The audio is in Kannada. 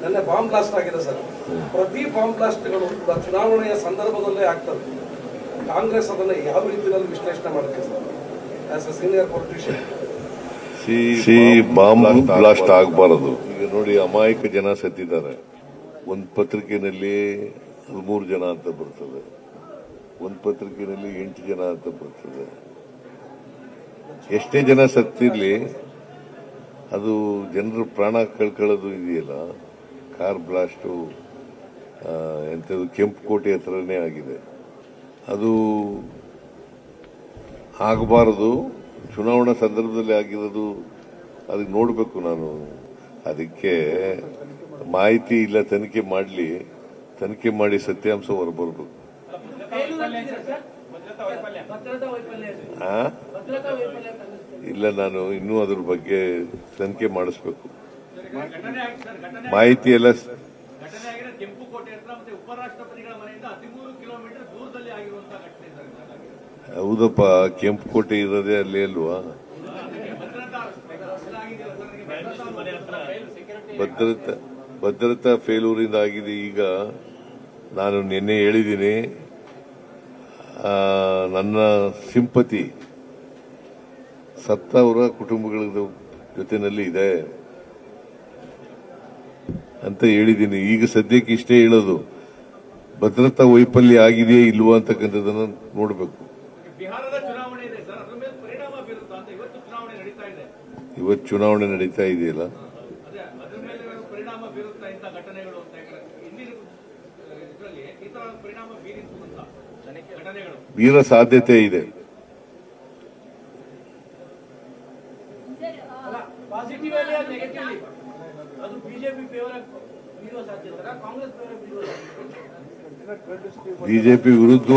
ನನ್ನ ಬಾಂಬ್ ಬ್ಲಾಸ್ಟ್ ಆಗಿದೆ ಸರ್. ಪ್ರತಿ ಬಾಂಬ್ ಬ್ಲಾಸ್ಟ್ಗಳು ಕೂಡ ಚುನಾವಣೆಯ ಸಂದರ್ಭದಲ್ಲೇ ಆಗ್ತದೆ. ಕಾಂಗ್ರೆಸ್ ಅದನ್ನು ಯಾವ ರೀತಿಯಲ್ಲಿ ವಿಶ್ಲೇಷಣೆ ಮಾಡುತ್ತೆ sir as a senior politician? Bomb blast ಆಗಬಾರದು. ಈಗ ನೋಡಿ, ಅಮಾಯಕ ಜನ ಸತ್ತಿದ್ದಾರೆ. ಒಂದು ಪತ್ರಿಕೆಯಲ್ಲಿ 13 ಜನ ಅಂತ ಬರ್ತದೆ, ಒಂದು ಪತ್ರಿಕೆಯಲ್ಲಿ 8 ಜನ ಅಂತ ಬರ್ತದೆ. ಎಷ್ಟೇ ಜನ ಸತ್ತಿರ್ಲಿ, ಅದು ಜನರು ಪ್ರಾಣ ಕಳ್ಕೊಳ್ಳೋದು ಇದೆಯಲ್ಲ. ಕಾರ್ ಬ್ಲಾಸ್ಟು ಎಂಥದ್ದು ಕೆಂಪುಕೋಟೆ ಹತ್ರನೇ ಆಗಿದೆ. ಅದು ಆಗಬಾರದು. ಚುನಾವಣಾ ಸಂದರ್ಭದಲ್ಲಿ ಆಗಿರೋದು, ಅದಕ್ಕೆ ನೋಡಬೇಕು. ನಾನು ಅದಕ್ಕೆ ಮಾಹಿತಿ ಇಲ್ಲ, ತನಿಖೆ ಮಾಡಿ ಸತ್ಯಾಂಶ ಹೊರಬರ್ಬೇಕು. ಇಲ್ಲ, ನಾನು ಇನ್ನೂ ಅದ್ರ ಬಗ್ಗೆ ತನಿಖೆ ಮಾಡಿಸ್ಬೇಕು. ಮಾಹಿತಿ ಎಲ್ಲ ಹೌದಪ್ಪ, ಕೆಂಪುಕೋಟೆ ಇರೋದೇ ಅಲ್ಲಿ ಅಲ್ವಾ? ಭದ್ರತಾ ಫೇಲ್ಯೂರಿಂದ ಆಗಿದೆ. ಈಗ ನಾನು ನಿನ್ನೆ ಹೇಳಿದ್ದೀನಿ, ನನ್ನ ಸಿಂಪತಿ ಸತ್ತವರ ಕುಟುಂಬಗಳ ಜೊತೆನಲ್ಲಿ ಇದೆ ಅಂತ ಹೇಳಿದ್ದೀನಿ. ಈಗ ಸದ್ಯಕ್ಕೆ ಇಷ್ಟೇ ಹೇಳೋದು. ಭದ್ರತಾ ವೈಫಲ್ಯ ಆಗಿದೆಯೇ ಇಲ್ವಾ ಅಂತಕ್ಕಂಥದ್ದನ್ನು ನೋಡಬೇಕು. ಬಿಹಾರದ ಚುನಾವಣೆ ಇದೆ ಸರ್, ಅದರ ಮೇಲೆ ಪರಿಣಾಮ ಬೀರುತ್ತಾ ಅಂತ. ಇವತ್ತು ಚುನಾವಣೆ ನಡೀತಾ ಇದೆಯಲ್ಲ, ಅದರ ಮೇಲೆ ಪರಿಣಾಮ ಬೀರುತ್ತಾ ಇಂಥ ಘಟನೆಗಳು ಅಂತ. ಹಿಂದಿನ ಇದರಲ್ಲಿ ಈ ತರ ಪರಿಣಾಮ ಬೀರಿತ್ತು ಅಂತ ಘಟನೆಗಳು ಬೀರೋ ಸಾಧ್ಯತೆ ಇದೆ. ಪಾಸಿಟಿವ್ ಅಲ್ಲಿ ನೆಗೆಟಿವ್ ಅದು ಬಿಜೆಪಿ ಫೇವರ್ ಬೀರುವ ಸಾಧ್ಯತೆ, ಕಾಂಗ್ರೆಸ್ ಫೇವರ್ ಬೀರುವ ಸಾಧ್ಯತೆ. ಬಿಜೆಪಿ ವಿರುದ್ಧ